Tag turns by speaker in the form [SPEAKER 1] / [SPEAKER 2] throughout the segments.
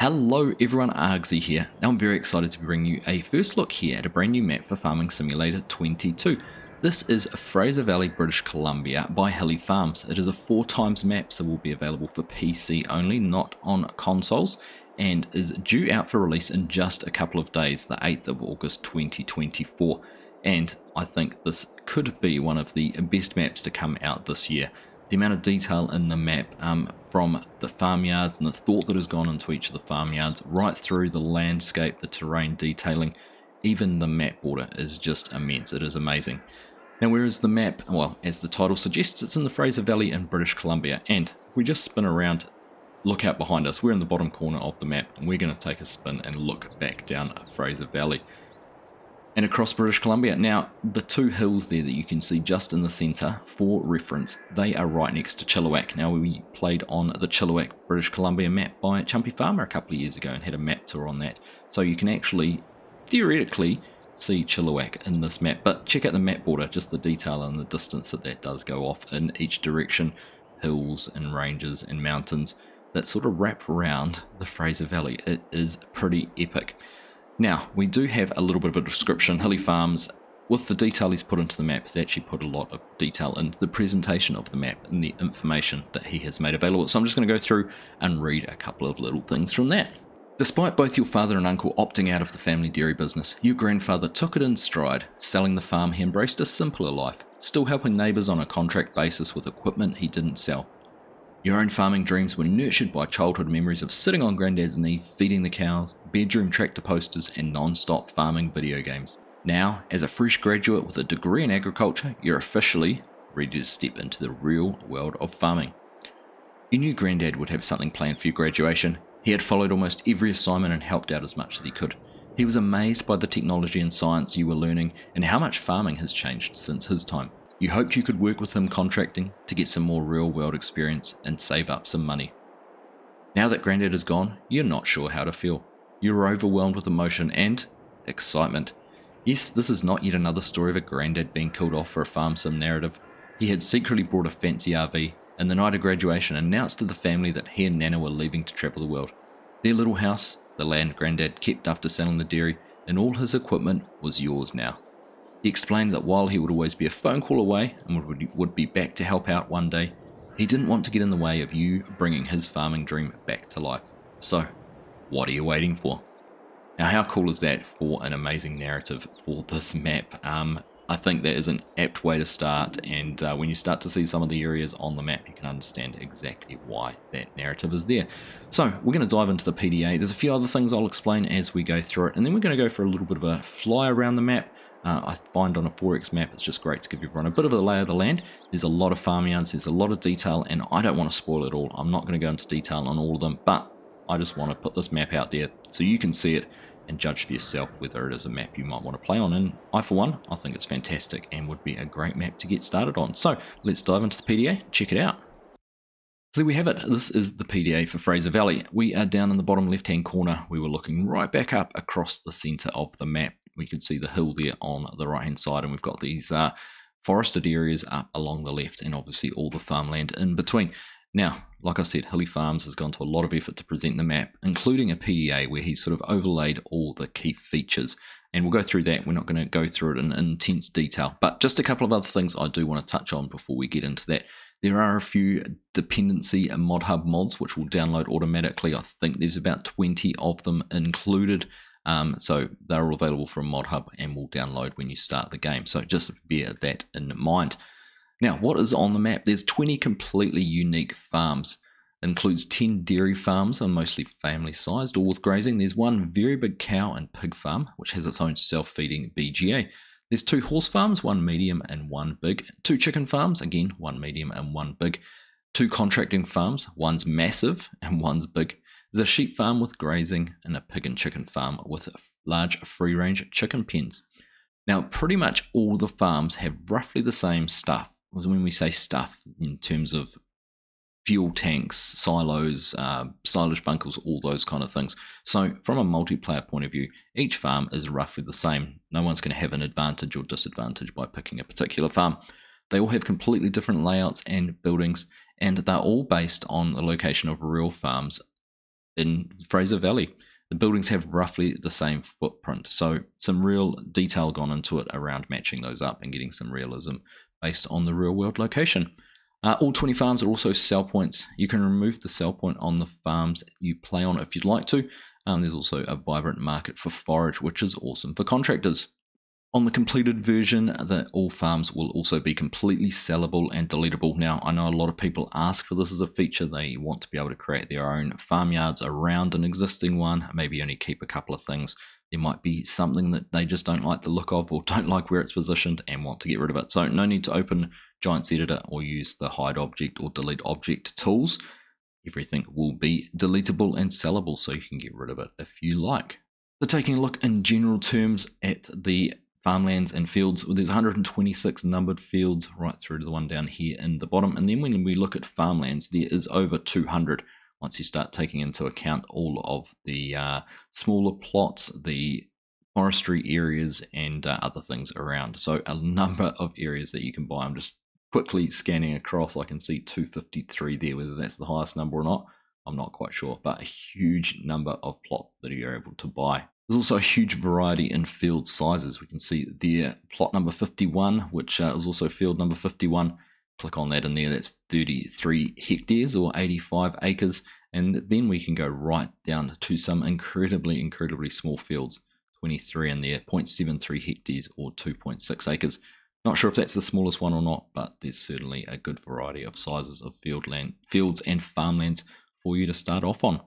[SPEAKER 1] Hello everyone, Argsy here. Now I'm very excited to be bringing you a first look here at a brand new map for Farming Simulator 22. This is Fraser Valley, British Columbia by Hilly Farms. It is a 4x map, so will be available for PC only, not on consoles, and is due out for release in just a couple of days, the 8th of August 2024. And I think this could be one of the best maps to come out this year. The amount of detail in the map, from the farmyards and the thought that has gone into each of the farmyards, right through the landscape, the terrain detailing, even the map border is just immense. It is amazing. Now, whereas the map, well, as the title suggests, it's in the Fraser Valley in British Columbia, and if we just spin around, look out behind us, we're in the bottom corner of the map, and we're going to take a spin and look back down Fraser Valley and across British Columbia. Now, the two hills there that you can see just in the centre, for reference, they are right next to Chilliwack. Now, we played on the Chilliwack, British Columbia map by Chumpy Farmer a couple of years ago and had a map tour on that. So you can actually, theoretically, see Chilliwack in this map. But check out the map border, just the detail and the distance that does go off in each direction. Hills and ranges and mountains that sort of wrap around the Fraser Valley. It is pretty epic. Now, we do have a little bit of a description. Hilly Farms, with the detail he's put into the map, has actually put a lot of detail into the presentation of the map and the information that he has made available. So I'm just going to go through and read a couple of little things from that. Despite both your father and uncle opting out of the family dairy business, your grandfather took it in stride. Selling the farm, he embraced a simpler life, still helping neighbours on a contract basis with equipment he didn't sell. Your own farming dreams were nurtured by childhood memories of sitting on Granddad's knee, feeding the cows, bedroom tractor posters, and non-stop farming video games. Now, as a fresh graduate with a degree in agriculture, you're officially ready to step into the real world of farming. You knew Granddad would have something planned for your graduation. He had followed almost every assignment and helped out as much as he could. He was amazed by the technology and science you were learning and how much farming has changed since his time. You hoped you could work with him contracting to get some more real-world experience and save up some money. Now that Granddad is gone, you're not sure how to feel. You're overwhelmed with emotion and excitement. Yes, this is not yet another story of a Granddad being killed off for a farm sim narrative. He had secretly bought a fancy RV, and the night of graduation announced to the family that he and Nana were leaving to travel the world. Their little house, the land Granddad kept after selling the dairy, and all his equipment was yours now. He explained that while he would always be a phone call away and would be back to help out one day, he didn't want to get in the way of you bringing his farming dream back to life. So, what are you waiting for? Now, how cool is that for an amazing narrative for this map? I think that is an apt way to start, and when you start to see some of the areas on the map, you can understand exactly why that narrative is there. So, we're going to dive into the PDA. There's a few other things I'll explain as we go through it, and then we're going to go for a little bit of a fly around the map. I find on a 4X map it's just great to give everyone a bit of a lay of the land. There's a lot of farmyards, there's a lot of detail, and I don't want to spoil it all. I'm not going to go into detail on all of them, but I just want to put this map out there so you can see it and judge for yourself whether it is a map you might want to play on. And I, for one, I think it's fantastic and would be a great map to get started on. So let's dive into the PDA, check it out. So there we have it. This is the PDA for Fraser Valley. We are down in the bottom left-hand corner. We were looking right back up across the centre of the map. We could see the hill there on the right-hand side, and we've got these forested areas up along the left, and obviously all the farmland in between. Now, like I said, Hilly Farms has gone to a lot of effort to present the map, including a PDA where he's sort of overlaid all the key features. And we'll go through that. We're not going to go through it in intense detail, but just a couple of other things I do want to touch on before we get into that. There are a few dependency and ModHub mods which will download automatically. I think there's about 20 of them included. So they're all available from ModHub and will download when you start the game. So just bear that in mind. Now, what is on the map? There's 20 completely unique farms. It includes 10 dairy farms, are mostly family sized, all with grazing. There's one very big cow and pig farm, which has its own self-feeding BGA. There's 2 horse farms, one medium and one big. 2 chicken farms, again, one medium and one big. 2 contracting farms, one's massive and one's big. There's a sheep farm with grazing and a pig and chicken farm with large free-range chicken pens. Now, pretty much all the farms have roughly the same stuff. When we say stuff, in terms of fuel tanks, silos, silage bunkers, all those kind of things. So from a multiplayer point of view, each farm is roughly the same. No one's going to have an advantage or disadvantage by picking a particular farm. They all have completely different layouts and buildings, and they're all based on the location of real farms in Fraser Valley. The buildings have roughly the same footprint, so some real detail gone into it around matching those up and getting some realism based on the real world location. All 20 farms are also sell points. You can remove the sell point on the farms you play on if you'd like to. There's also a vibrant market for forage, which is awesome for contractors. On the completed version, all farms will also be completely sellable and deletable. Now, I know a lot of people ask for this as a feature. They want to be able to create their own farmyards around an existing one, maybe only keep a couple of things. There might be something that they just don't like the look of or don't like where it's positioned and want to get rid of it. So no need to open Giants Editor or use the hide object or delete object tools. Everything will be deletable and sellable, so you can get rid of it if you like. So taking a look in general terms at the farmlands and fields, there's 126 numbered fields right through to the one down here in the bottom, and then when we look at farmlands, there is over 200 once you start taking into account all of the smaller plots, the forestry areas, and other things around. So a number of areas that you can buy. I'm just quickly scanning across. I can see 253 there. Whether that's the highest number or not, I'm not quite sure, but a huge number of plots that you're able to buy. There's also a huge variety in field sizes. We can see there plot number 51, which is also field number 51. Click on that in there, that's 33 hectares or 85 acres. And then we can go right down to some incredibly small fields. 23 in there, 0.73 hectares or 2.6 acres. Not sure if that's the smallest one or not, but there's certainly a good variety of sizes of fields and farmlands for you to start off on.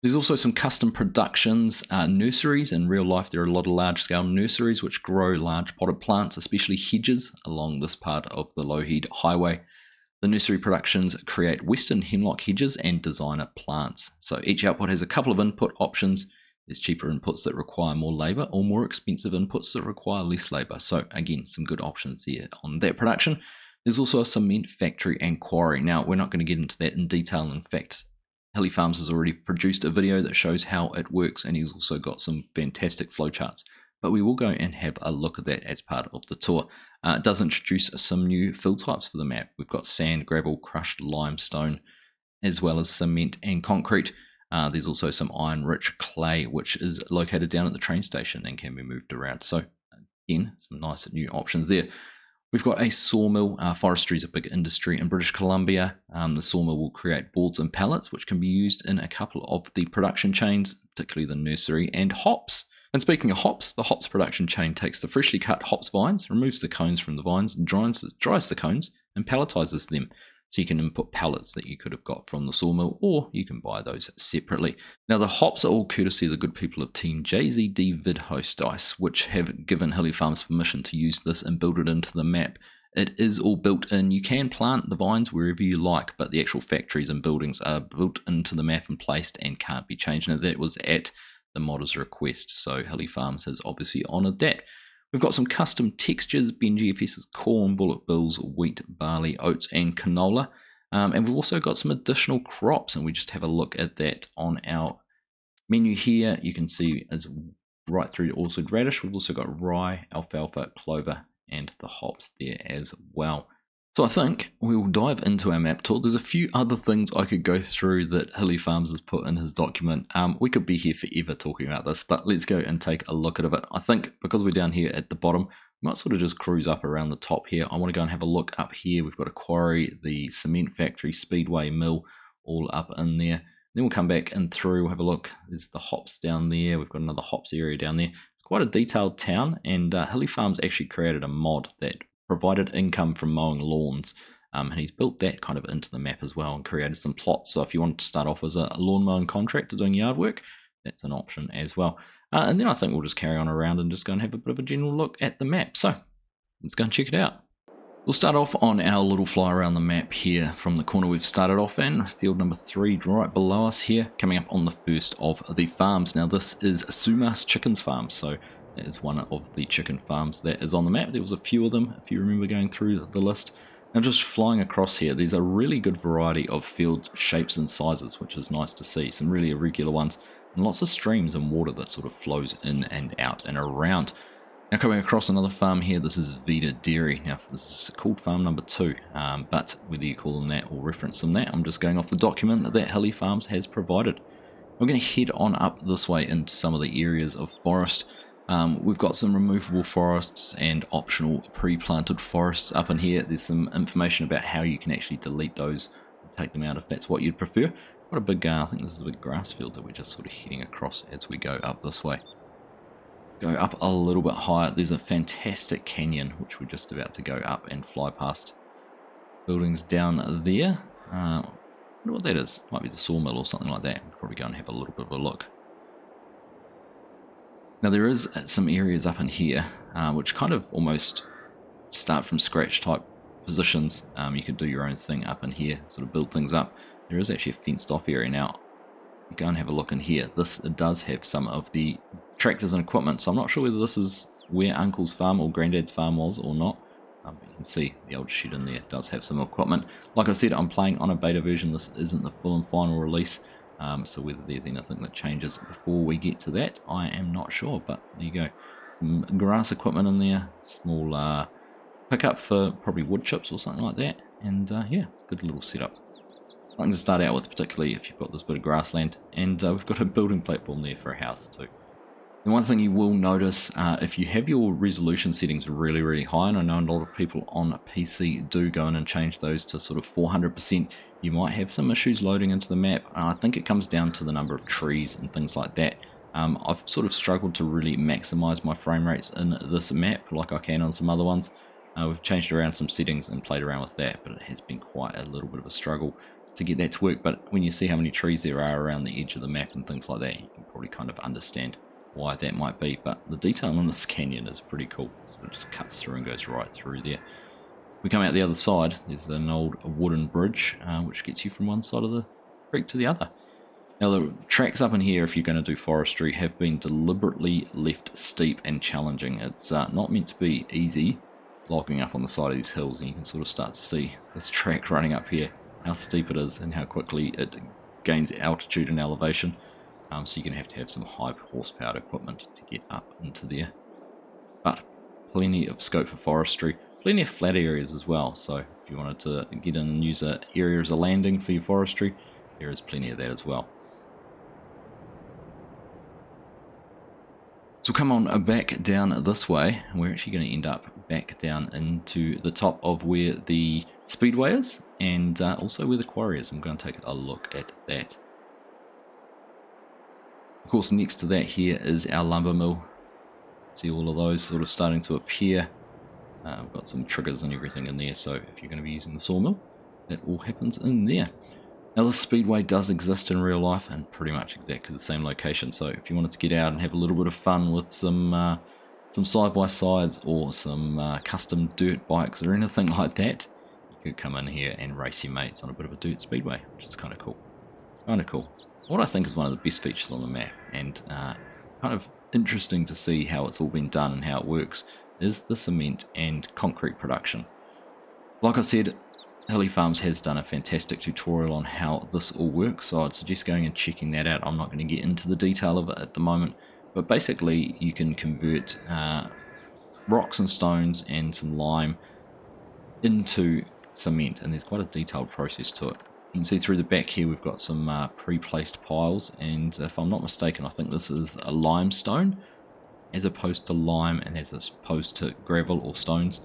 [SPEAKER 1] There's also some custom productions, nurseries. In real life, there are a lot of large-scale nurseries which grow large potted plants, especially hedges, along this part of the Lougheed Highway. The nursery productions create western hemlock hedges and designer plants. So each output has a couple of input options. There's cheaper inputs that require more labour or more expensive inputs that require less labour. So again, some good options there on that production. There's also a cement factory and quarry. Now, we're not going to get into that in detail. In fact, Hilly Farms has already produced a video that shows how it works, and he's also got some fantastic flowcharts. But we will go and have a look at that as part of the tour. It does introduce some new fill types for the map. We've got sand, gravel, crushed limestone, as well as cement and concrete. There's also some iron-rich clay, which is located down at the train station and can be moved around. So again, some nice new options there. We've got a sawmill. Forestry is a big industry in British Columbia. The sawmill will create boards and pallets, which can be used in a couple of the production chains, particularly the nursery and hops. And speaking of hops, the hops production chain takes the freshly cut hops vines, removes the cones from the vines, dries the cones, and palletizes them. So you can input pallets that you could have got from the sawmill, or you can buy those separately. Now the hops are all courtesy of the good people of Team JZD VidHost Dice, which have given Hilly Farms permission to use this and build it into the map. It is all built in. You can plant the vines wherever you like, but the actual factories and buildings are built into the map and placed and can't be changed. Now that was at the modder's request, so Hilly Farms has obviously honoured that. We've got some custom textures, BNGFS's corn, bullet bills, wheat, barley, oats, and canola. And we've also got some additional crops, and we just have a look at that on our menu here. You can see as right through to orchard radish. We've also got rye, alfalfa, clover, and the hops there as well. So I think we will dive into our map tour. There's a few other things I could go through that Hilly Farms has put in his document. We could be here forever talking about this, but let's go and take a look at it. I think because we're down here at the bottom, we might sort of just cruise up around the top here. I want to go and have a look up here. We've got a quarry, the cement factory, speedway, mill, all up in there. Then we'll come back and through, we'll have a look. There's the hops down there. We've got another hops area down there. It's quite a detailed town, and Hilly Farms actually created a mod that provided income from mowing lawns, and he's built that kind of into the map as well and created some plots. So if you wanted to start off as a lawn mowing contractor doing yard work, that's an option as well. And then I think we'll just carry on around and just go and have a bit of a general look at the map. So let's go and check it out. We'll start off on our little fly around the map here from the corner we've started off in, field number 3 right below us here, coming up on the first of the farms. Now this is Sumas Chickens Farm, so that is one of the chicken farms that is on the map. There was a few of them, if you remember going through the list. Now just flying across here, there's a really good variety of field shapes and sizes, which is nice to see. Some really irregular ones, and lots of streams and water that sort of flows in and out and around. Now coming across another farm here, this is Vida Dairy. Now this is called farm number 2, but whether you call them that or reference them that, I'm just going off the document that Hilly Farms has provided. We're going to head on up this way into some of the areas of forest. We've got some removable forests and optional pre-planted forests up in here. There's some information about how you can actually delete those and take them out if that's what you'd prefer. Got a big, I think this is a big grass field that we're just sort of heading across as we go up this way. Go up a little bit higher. There's a fantastic canyon which we're just about to go up and fly past. Buildings down there. I wonder what that is. Might be the sawmill or something like that. We'll probably go and have a little bit of a look. Now there is some areas up in here which kind of almost start from scratch type positions. You could do your own thing up in here, sort of build things up. There is actually a fenced off area now. You go and have a look in here. This does have some of the tractors and equipment, so I'm not sure whether this is where Uncle's farm or Granddad's farm was or not. But you can see the old shed in there does have some equipment. Like I said, I'm playing on a beta version. This isn't the full and final release, so whether there's anything that changes before we get to that, I am not sure. But there you go, some grass equipment in there, small pickup for probably wood chips or something like that, and yeah, good little setup. Something to start out with, particularly if you've got this bit of grassland, and we've got a building platform there for a house too. And one thing you will notice, if you have your resolution settings really high, and I know a lot of people on PC do go in and change those to sort of 400%, you might have some issues loading into the map. I think it comes down to the number of trees and things like that. I've sort of struggled to really maximize my frame rates in this map like I can on some other ones. We've changed around some settings and played around with that, but it has been quite a little bit of a struggle to get that to work. But when you see how many trees there are around the edge of the map and things like that, you can probably kind of understand why that might be. But the detail in this canyon is pretty cool. So it just cuts through and goes right through there. We come out the other side, there's an old wooden bridge which gets you from one side of the creek to the other. Now the tracks up in here, if you're going to do forestry, have been deliberately left steep and challenging. It's not meant to be easy logging up on the side of these hills, and you can sort of start to see this track running up here, how steep it is and how quickly it gains altitude and elevation. So you're going to have some high horsepower equipment to get up into there. But plenty of scope for forestry, plenty of flat areas as well. So if you wanted to get in and use an area as a landing for your forestry, there is plenty of that as well. So come on back down this way, and we're actually going to end up back down into the top of where the speedway is, and also where the quarry is. I'm going to take a look at that. Of course, next to that here is our lumber mill. See all of those sort of starting to appear. We've got some triggers and everything in there, so if you're going to be using the sawmill, that all happens in there. Now this speedway does exist in real life and pretty much exactly the same location, so if you wanted to get out and have a little bit of fun with some side-by-sides or some custom dirt bikes or anything like that, you could come in here and race your mates on a bit of a dirt speedway, which is kind of cool. What I think is one of the best features on the map, and kind of interesting to see how it's all been done and how it works, is the cement and concrete production. Like I said, Hilly Farms has done a fantastic tutorial on how this all works, so I'd suggest going and checking that out. I'm not going to get into the detail of it at the moment, but basically you can convert rocks and stones and some lime into cement, and there's quite a detailed process to it. You can see through the back here we've got some pre-placed piles, and if I'm not mistaken, I think this is a limestone as opposed to lime, and as opposed to gravel or stones.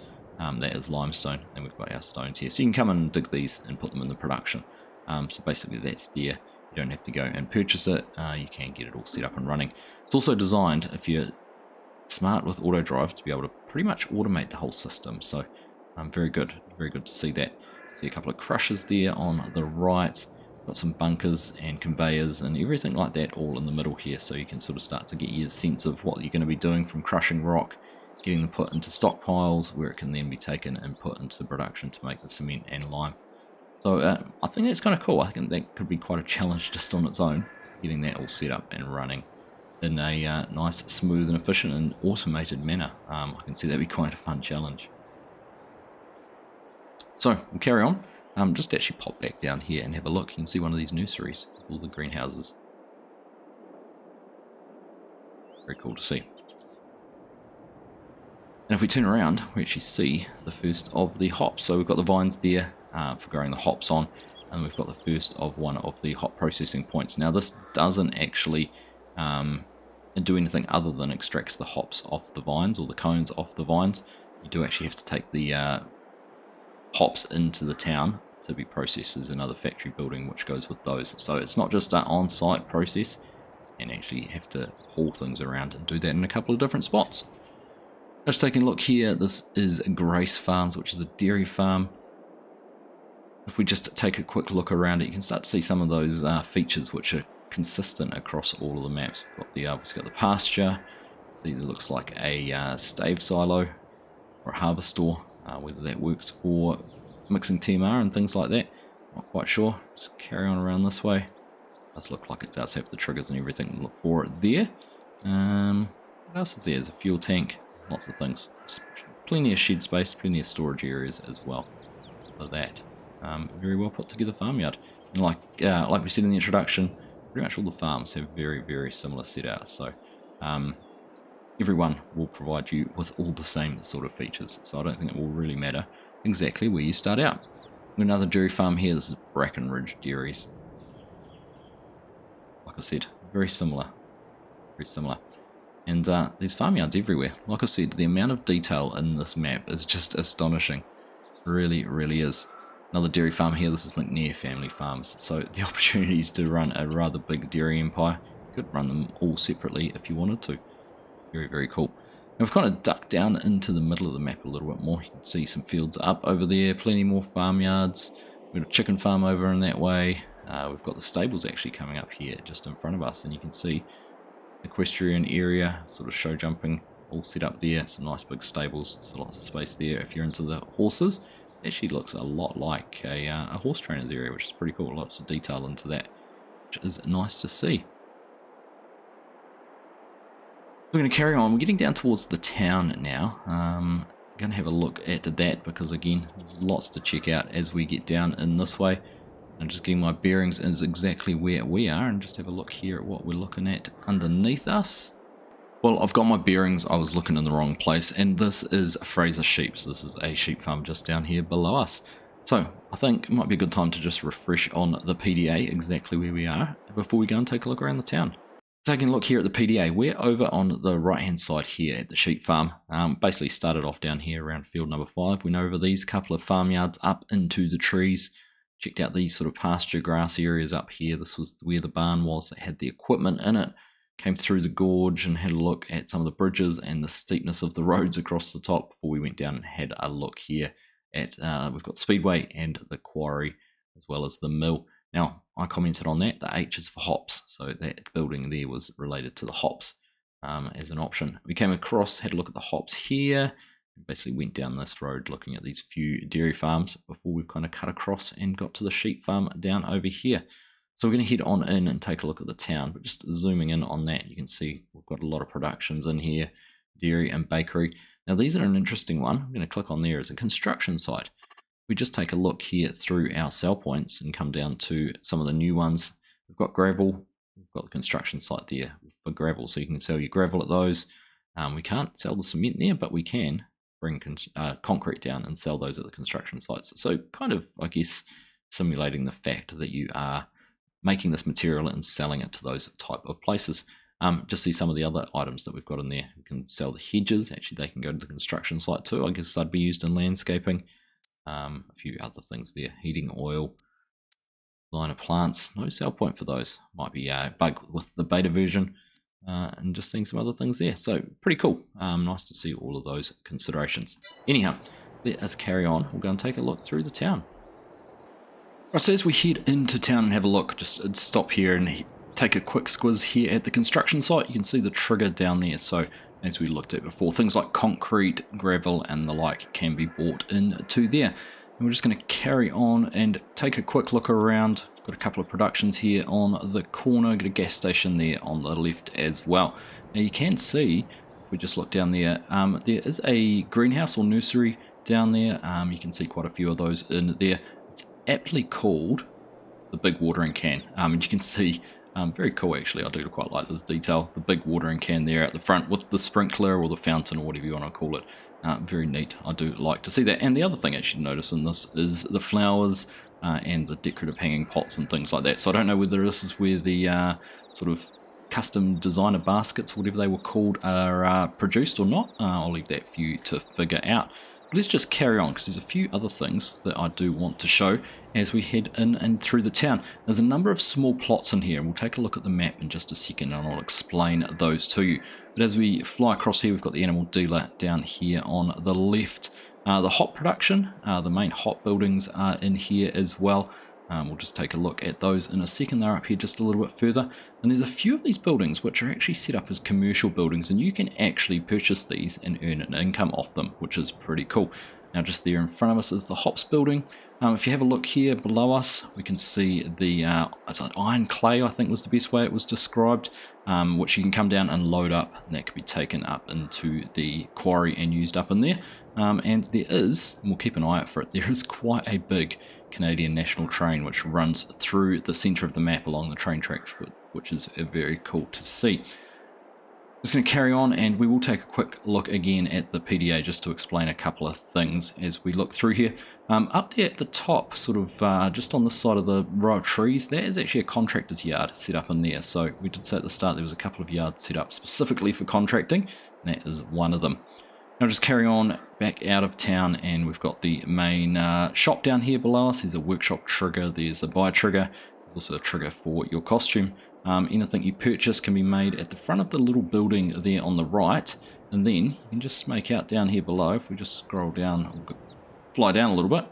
[SPEAKER 1] That is limestone, and we've got our stones here. So you can come and dig these and put them in the production. So basically that's there. You don't have to go and purchase it. You can get it all set up and running. It's also designed, if you're smart with auto drive, to be able to pretty much automate the whole system. So very good to see that. See a couple of crushers there on the right. Got some bunkers and conveyors and everything like that all in the middle here, so you can sort of start to get your sense of what you're going to be doing, from crushing rock, getting them put into stockpiles where it can then be taken and put into production to make the cement and lime. So I think that's kind of cool. I think that could be quite a challenge just on its own, getting that all set up and running in a nice, smooth and efficient and automated manner. I can see that'd be quite a fun challenge. So we'll carry on. Just actually pop back down here and have a look. You can see one of these nurseries with all the greenhouses. Very cool to see. And if we turn around, we actually see the first of the hops. So we've got the vines there for growing the hops on. and we've got the first of one of the hop processing points. Now this doesn't actually do anything other than extracts the hops off the vines, or the cones off the vines. You do actually have to take the hops into the town to be processed as another factory building which goes with those. So it's not just an on-site process, and actually have to haul things around and do that in a couple of different spots. Just taking a look here, this is Grace Farms, which is a dairy farm. If we just take a quick look around it, you can start to see some of those features which are consistent across all of the maps. We've got the pasture. See, it looks like a stave silo or a harvest store. Whether that works for mixing TMR and things like that, not quite sure. Just carry on around this way. It does look like it does have the triggers and everything for it there. What else is there? There's a fuel tank, lots of things. Plenty of shed space, plenty of storage areas as well for that. Very well put together farmyard. And like we said in the introduction, pretty much all the farms have very, very similar setouts. So everyone will provide you with all the same sort of features. So I don't think it will really matter exactly where you start out. Another dairy farm here. This is Brackenridge Dairies. Like I said, very similar. Very similar. And there's farmyards everywhere. Like I said, the amount of detail in this map is just astonishing. It really, really is. Another dairy farm here. This is McNair Family Farms. So the opportunities to run a rather big dairy empire, you could run them all separately if you wanted to. Very, very cool. And we've kind of ducked down into the middle of the map a little bit more. You can see some fields up over there, plenty more farmyards. We've got a chicken farm over in that way. We've got the stables actually coming up here just in front of us, and you can see equestrian area, sort of show jumping, all set up there. Some nice big stables, so lots of space there if you're into the horses. It actually looks a lot like a horse trainer's area, which is pretty cool. Lots of detail into that, which is nice to see. We're going to carry on. We're getting down towards the town now. I'm going to have a look at that because, again, there's lots to check out as we get down in this way. I'm just getting my bearings as exactly where we are, and just have a look here at what we're looking at underneath us. Well, I've got my bearings. I was looking in the wrong place, and this is Fraser sheep. So this is a sheep farm just down here below us. So I think it might be a good time to just refresh on the PDA exactly where we are before we go and take a look around the town. Taking a look here at the PDA, we're over on the right hand side here at the sheep farm. Basically started off down here around field number 5. Went over these couple of farmyards up into the trees. Checked out these sort of pasture grass areas up here. This was where the barn was. It had the equipment in it. Came through the gorge and had a look at some of the bridges and the steepness of the roads across the top before we went down and had a look here at, we've got the speedway and the quarry as well as the mill. Now, I commented on that. The H is for hops, so that building there was related to the hops as an option. We came across, had a look at the hops here, and basically went down this road looking at these few dairy farms before we've kind of cut across and got to the sheep farm down over here. So we're going to head on in and take a look at the town, but just zooming in on that, you can see we've got a lot of productions in here, dairy and bakery. Now, these are an interesting one. I'm going to click on there as a construction site. We just take a look here through our sell points and come down to some of the new ones. We've got gravel. We've got the construction site there for gravel, so you can sell your gravel at those. We can't sell the cement there, but we can bring concrete down and sell those at the construction sites. So kind of, I guess, simulating the fact that you are making this material and selling it to those type of places. Just see some of the other items that we've got in there. We can sell the hedges. Actually, they can go to the construction site too. I guess they'd be used in landscaping. A few other things there. Heating oil, line of plants. No sell point for those. Might be a bug with the beta version. And just seeing some other things there. So pretty cool. Nice to see all of those considerations. Anyhow, let us carry on. We'll go and take a look through the town. Right, so as we head into town and have a look, just stop here and take a quick squiz here at the construction site. You can see the trigger down there. So as we looked at before, things like concrete, gravel and the like can be bought into there. And we're just going to carry on and take a quick look around. Got a couple of productions here on the corner. Got a gas station there on the left as well. Now you can see, if we just look down there, there is a greenhouse or nursery down there. You can see quite a few of those in there. It's aptly called the big watering can. And you can see, very cool actually, I do quite like this detail. The big watering can there at the front with the sprinkler or the fountain or whatever you want to call it. Very neat. I do like to see that. And the other thing I should notice in this is the flowers and the decorative hanging pots and things like that. So I don't know whether this is where the sort of custom designer baskets, whatever they were called, are produced or not. I'll leave that for you to figure out. But let's just carry on, because there's a few other things that I do want to show as we head in and through the town. There's a number of small plots in here, and we'll take a look at the map in just a second and I'll explain those to you. But as we fly across here, we've got the animal dealer down here on the left. The hop production, the main hop buildings are in here as well. We'll just take a look at those in a second. They're up here just a little bit further. And there's a few of these buildings which are actually set up as commercial buildings, and you can actually purchase these and earn an income off them, which is pretty cool. Now just there in front of us is the hops building. If you have a look here below us, we can see the iron clay, I think was the best way it was described, which you can come down and load up, and that could be taken up into the quarry and used up in there. And there is, and we'll keep an eye out for it, there is quite a big Canadian national train which runs through the centre of the map along the train tracks, which is very cool to see. I'm just going to carry on, and we will take a quick look again at the PDA just to explain a couple of things as we look through here. Up there at the top, sort of just on the side of the row of trees, that is actually a contractor's yard set up in there. So we did say at the start there was a couple of yards set up specifically for contracting, and that is one of them. Now just carry on back out of town, and we've got the main shop down here below us. There's a workshop trigger, there's a buy trigger, there's also a trigger for your costume. Anything you purchase can be made at the front of the little building there on the right, and then you can just make out down here below. If we just scroll down, fly down a little bit,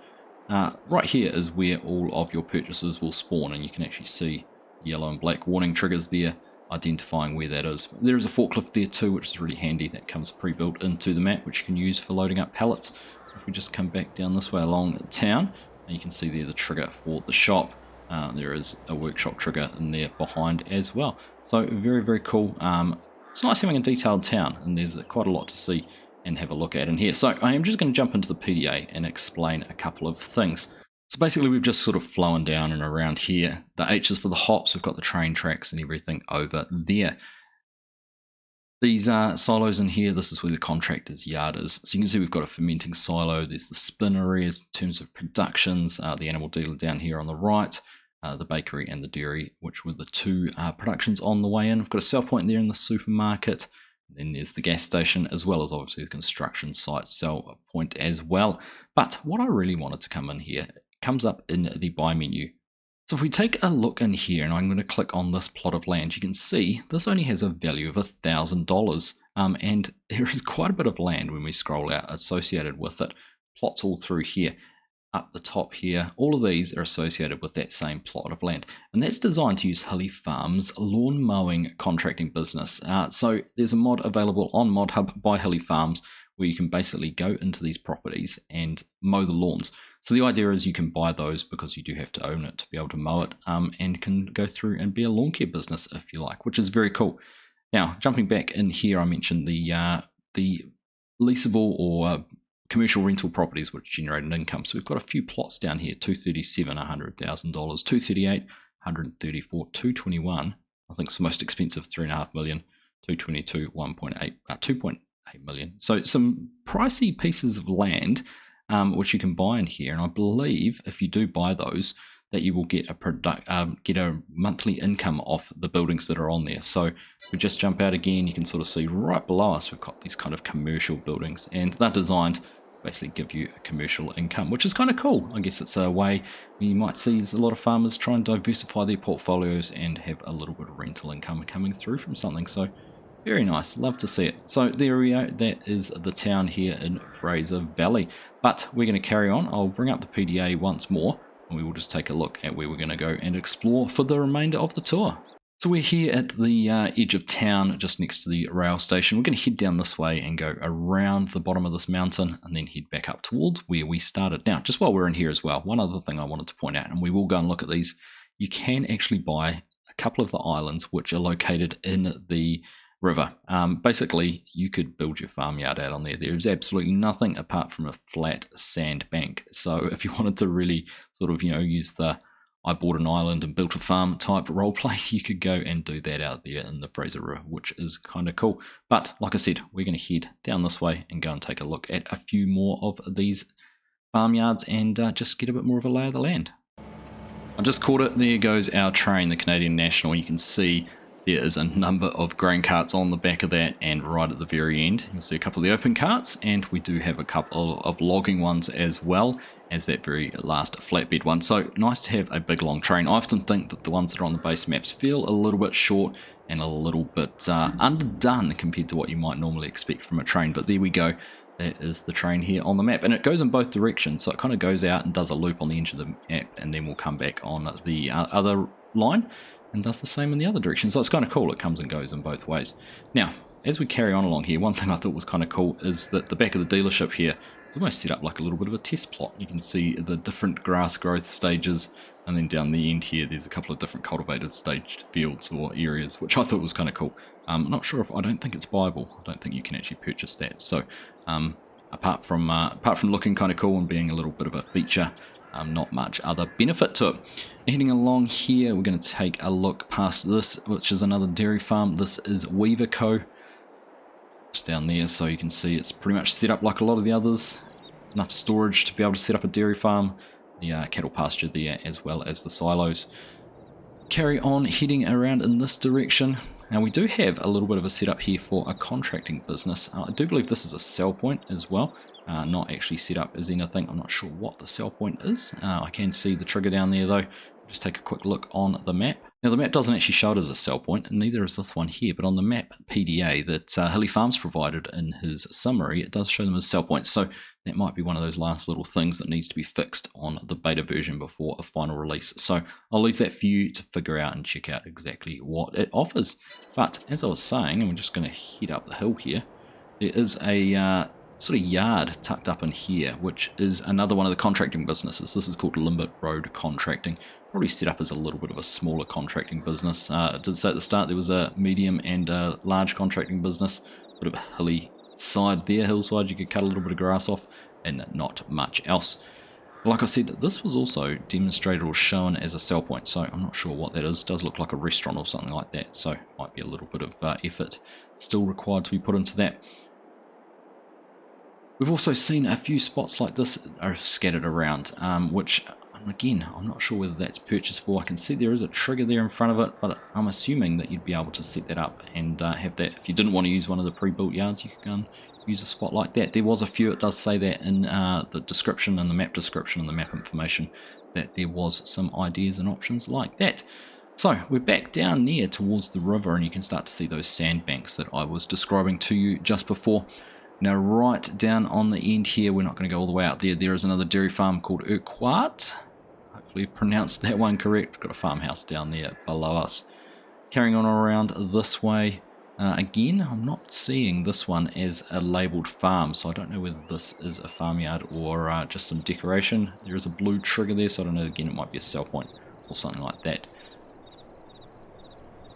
[SPEAKER 1] right here is where all of your purchases will spawn, and you can actually see yellow and black warning triggers there identifying where that is. There is a forklift there too, which is really handy. That comes pre-built into the map, which you can use for loading up pallets. If we just come back down this way along town, and you can see there the trigger for the shop. There is a workshop trigger in there behind as well. So very, very cool. It's nice having a detailed town, and there's quite a lot to see and have a look at in here. So I am just going to jump into the PDA and explain a couple of things. So basically we've just sort of flown down and around here. The H is for the hops. We've got the train tracks and everything over there. These silos in here, this is where the contractor's yard is. So you can see we've got a fermenting silo. There's the spin areas in terms of productions. The animal dealer down here on the right. The bakery and the dairy, which were the two productions on the way in. We've got a sell point there in the supermarket. Then there's the gas station, as well as obviously the construction site sell point as well. But what I really wanted to come in here comes up in the buy menu. So if we take a look in here, and I'm going to click on this plot of land, you can see this only has a value of $1,000. And there is quite a bit of land when we scroll out associated with it. Plots all through here. Up the top here, all of these are associated with that same plot of land, and that's designed to use Hilly Farms lawn mowing contracting business. So there's a mod available on Mod Hub by Hilly Farms where you can basically go into these properties and mow the lawns. So the idea is you can buy those because you do have to own it to be able to mow it, and can go through and be a lawn care business if you like, which is very cool. Now jumping back in here, I mentioned the leasable or commercial rental properties which generate an income. So we've got a few plots down here: 237, $100,000, 238, 134, 221. I think it's the most expensive, $3.5 million, 222, 2.8 million. So some pricey pieces of land which you can buy in here, and I believe if you do buy those, that you will get a monthly income off the buildings that are on there. So if we just jump out again, you can sort of see right below us we've got these kind of commercial buildings, and they're designed to basically give you a commercial income, which is kind of cool. I guess it's a way you might see there's a lot of farmers try and diversify their portfolios and have a little bit of rental income coming through from something. So very nice, love to see it. So there we go, that is the town here in Fraser Valley. But we're going to carry on. I'll bring up the PDA once more, and we will just take a look at where we're going to go and explore for the remainder of the tour. So we're here at the edge of town, just next to the rail station. We're going to head down this way and go around the bottom of this mountain and then head back up towards where we started. Now, just while we're in here as well, one other thing I wanted to point out, and we will go and look at these, you can actually buy a couple of the islands which are located in the river. Basically, you could build your farmyard out on there. There is absolutely nothing apart from a flat sand bank. So if you wanted to really sort of, use the I bought an island and built a farm type roleplay, you could go and do that out there in the Fraser River, which is kind of cool. But like I said, we're going to head down this way and go and take a look at a few more of these farmyards and just get a bit more of a lay of the land. I just caught it. There goes our train, the Canadian National. You can see there is a number of grain carts on the back of that, and right at the very end you'll see a couple of the open carts, and we do have a couple of logging ones as well as that very last flatbed one. So nice to have a big long train. I often think that the ones that are on the base maps feel a little bit short and a little bit underdone compared to what you might normally expect from a train, but there we go. That is the train here on the map, and it goes in both directions, so it kind of goes out and does a loop on the edge of the map, and then we'll come back on the other line and does the same in the other direction. So it's kind of cool, it comes and goes in both ways. Now, as we carry on along here, one thing I thought was kind of cool is that the back of the dealership here is almost set up like a little bit of a test plot. You can see the different grass growth stages, and then down the end here there's a couple of different cultivated staged fields or areas, which I thought was kind of cool. I'm not sure if, I don't think it's buyable. I don't think you can actually purchase that. So apart from looking kind of cool and being a little bit of a feature, not much other benefit to it. Heading along here, we're going to take a look past this, which is another dairy farm. This is Weaver Co. Just down there, so you can see it's pretty much set up like a lot of the others. Enough storage to be able to set up a dairy farm. The cattle pasture there, as well as the silos. Carry on heading around in this direction. Now we do have a little bit of a setup here for a contracting business. I do believe this is a sell point as well. Not actually set up as anything. I'm not sure what the sell point is. I can see the trigger down there though. Just take a quick look on the map. Now the map doesn't actually show it as a sell point, and neither is this one here, but on the map PDA that Hilly Farms provided in his summary, it does show them as sell points. So that might be one of those last little things that needs to be fixed on the beta version before a final release. So I'll leave that for you to figure out and check out exactly what it offers. But as I was saying, and we're just going to head up the hill here, there is a sort of yard tucked up in here, which is another one of the contracting businesses. This is called Limbit Road Contracting. Probably set up as a little bit of a smaller contracting business. It did say at the start there was a medium and a large contracting business. Bit of a hilly side there, hillside, you could cut a little bit of grass off and not much else. Like I said, this was also demonstrated or shown as a sell point, so I'm not sure what that is. It does look like a restaurant or something like that, so might be a little bit of effort still required to be put into that. We've also seen a few spots like this are scattered around, which, again, I'm not sure whether that's purchasable. I can see there is a trigger there in front of it, but I'm assuming that you'd be able to set that up and have that. If you didn't want to use one of the pre-built yards, you could go and use a spot like that. There was a few, it does say that in the description and the map description and the map information, that there was some ideas and options like that. So we're back down near towards the river, and you can start to see those sandbanks that I was describing to you just before. Now right down on the end here, we're not going to go all the way out there, there is another dairy farm called Urquhart. Hopefully pronounced that one correct. We've got a farmhouse down there below us. Carrying on around this way, again, I'm not seeing this one as a labelled farm, so I don't know whether this is a farmyard or just some decoration. There is a blue trigger there, so I don't know, again, it might be a sell point or something like that.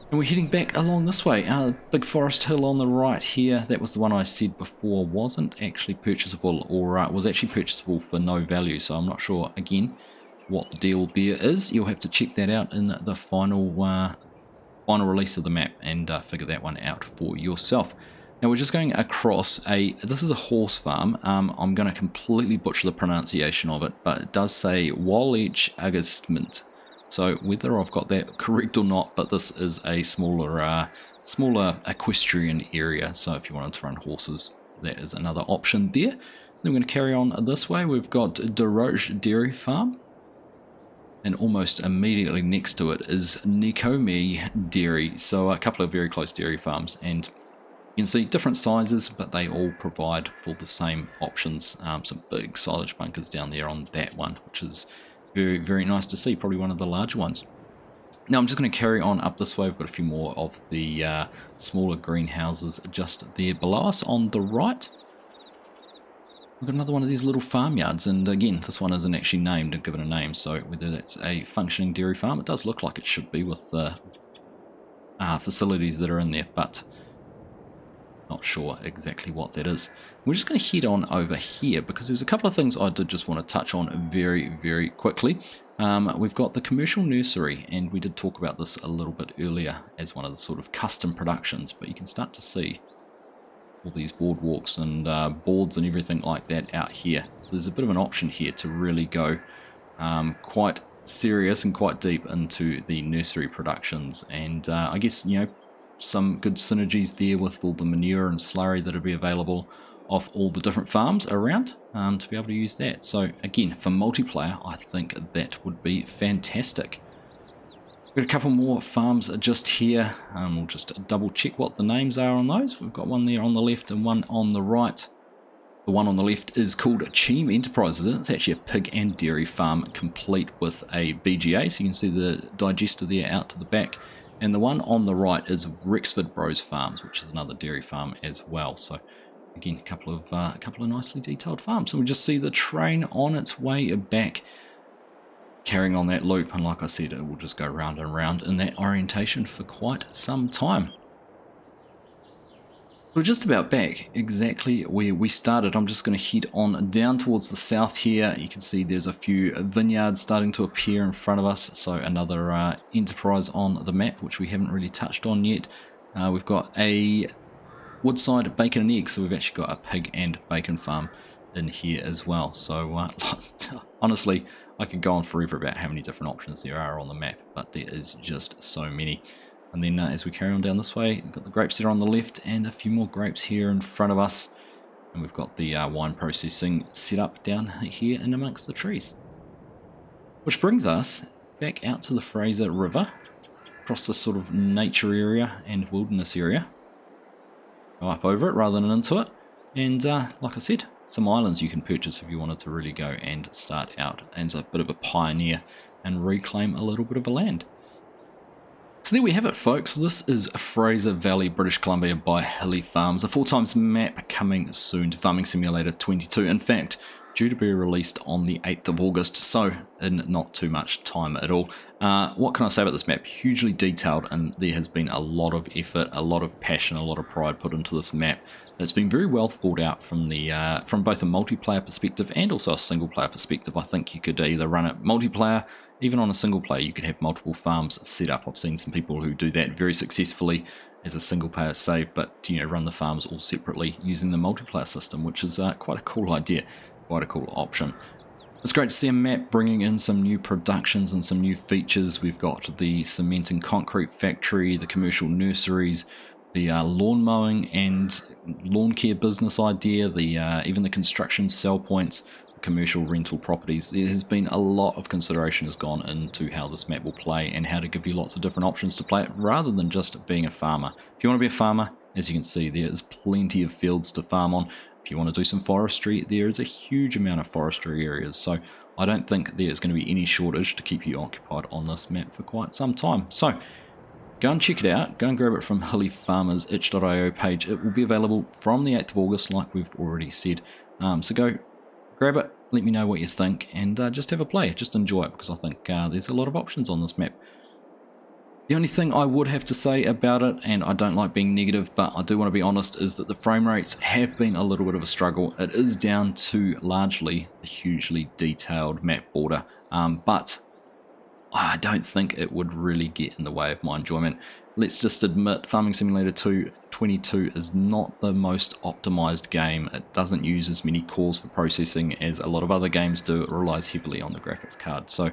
[SPEAKER 1] And we're heading back along this way. Big Forest Hill on the right here, that was the one I said before wasn't actually purchasable, or was actually purchasable for no value, so I'm not sure, again, what the deal there is. You'll have to check that out in the final release of the map and figure that one out for yourself. Now we're just going across this is a horse farm. I'm going to completely butcher the pronunciation of it, but it does say Woolwich Agastment. So whether I've got that correct or not, but this is a smaller equestrian area. So if you wanted to run horses, that is another option there. Then we're going to carry on this way. We've got Deroche Dairy Farm. And almost immediately next to it is Nikomi Dairy. So a couple of very close dairy farms. And you can see different sizes, but they all provide for the same options. Some big silage bunkers down there on that one, which is very, very nice to see. Probably one of the larger ones. Now I'm just going to carry on up this way. We've got a few more of the smaller greenhouses just there below us on the right. We've got another one of these little farmyards, and again, this one isn't actually named and given a name, so whether that's a functioning dairy farm, it does look like it should be with the facilities that are in there, but Not sure exactly what that is. We're just going to head on over here because there's a couple of things I did just want to touch on very quickly. We've got the commercial nursery, and we did talk about this a little bit earlier as one of the sort of custom productions, but you can start to see all these boardwalks and boards and everything like that out here. So there's a bit of an option here to really go quite serious and quite deep into the nursery productions, and I guess, you know, some good synergies there with all the manure and slurry that will be available off all the different farms around to be able to use that. So again, for multiplayer, I think that would be fantastic. We've got a couple more farms just here. We'll just double check what the names are on those. We've got one there on the left and one on the right. The one on the left is called Cheam Enterprises, and it's actually a pig and dairy farm complete with a BGA, so you can see the digester there out to the back. And the one on the right is Rexford Bros Farms, which is another dairy farm as well. So again, a couple of nicely detailed farms. So we just see the train on its way back, carrying on that loop. And like I said, it will just go round and round in that orientation for quite some time. We're just about back exactly where we started. I'm just going to head on down towards the south here. You can see there's a few vineyards starting to appear in front of us. So another enterprise on the map, which we haven't really touched on yet. We've got a Woodside bacon and eggs. So we've actually got a pig and bacon farm in here as well. So honestly, I could go on forever about how many different options there are on the map, but there is just so many. And then as we carry on down this way, we've got the grapes there on the left and a few more grapes here in front of us. And we've got the wine processing set up down here in amongst the trees. Which brings us back out to the Fraser River, across this sort of nature area and wilderness area. Go up over it rather than into it. And like I said, some islands you can purchase if you wanted to really go and start out as a bit of a pioneer and reclaim a little bit of a land. So there we have it, folks. This is Fraser Valley, British Columbia by Hilly Farms, a 4x map coming soon to Farming Simulator 22. In fact, due to be released on the 8th of August, so in not too much time at all. What can I say about this map? Hugely detailed, and there has been a lot of effort, a lot of passion, a lot of pride put into this map. It's been very well thought out from both a multiplayer perspective and also a single player perspective. I think you could either run it multiplayer, even on a single player you could have multiple farms set up. I've seen some people who do that very successfully as a single player save, but run the farms all separately using the multiplayer system, which is quite a cool idea, quite a cool option. It's great to see a map bringing in some new productions and some new features. We've got the cement and concrete factory, the commercial nurseries, the lawn mowing and lawn care business idea, even the construction sell points, the commercial rental properties. There has been a lot of consideration has gone into how this map will play and how to give you lots of different options to play it rather than just being a farmer. If you want to be a farmer, as you can see, there is plenty of fields to farm on. If you want to do some forestry, there is a huge amount of forestry areas. So I don't think there's going to be any shortage to keep you occupied on this map for quite some time. So go and check it out. Go and grab it from Hilly Farms Itch.io page. It will be available from the 8th of August, like we've already said. So go grab it, let me know what you think, and just have a play. Just enjoy it, because I think there's a lot of options on this map. The only thing I would have to say about it, and I don't like being negative, but I do want to be honest, is that the frame rates have been a little bit of a struggle. It is down to largely the hugely detailed map border, but I don't think it would really get in the way of my enjoyment. Let's just admit, Farming Simulator 22 is not the most optimized game. It doesn't use as many cores for processing as a lot of other games do. It relies heavily on the graphics card. So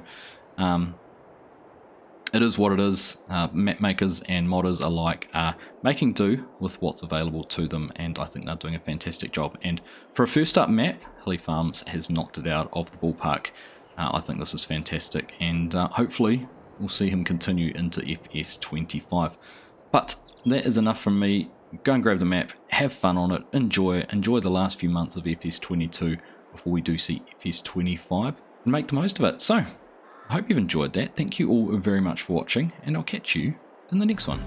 [SPEAKER 1] it is what it is. Map makers and modders alike are making do with what's available to them, and I think they're doing a fantastic job. And for a first up map, Hilly Farms has knocked it out of the ballpark. I think this is fantastic, and hopefully we'll see him continue into FS25. But that is enough from me. Go and grab the map, have fun on it, enjoy the last few months of FS22 before we do see FS25, and make the most of it. So I hope you've enjoyed that. Thank you all very much for watching, and I'll catch you in the next one.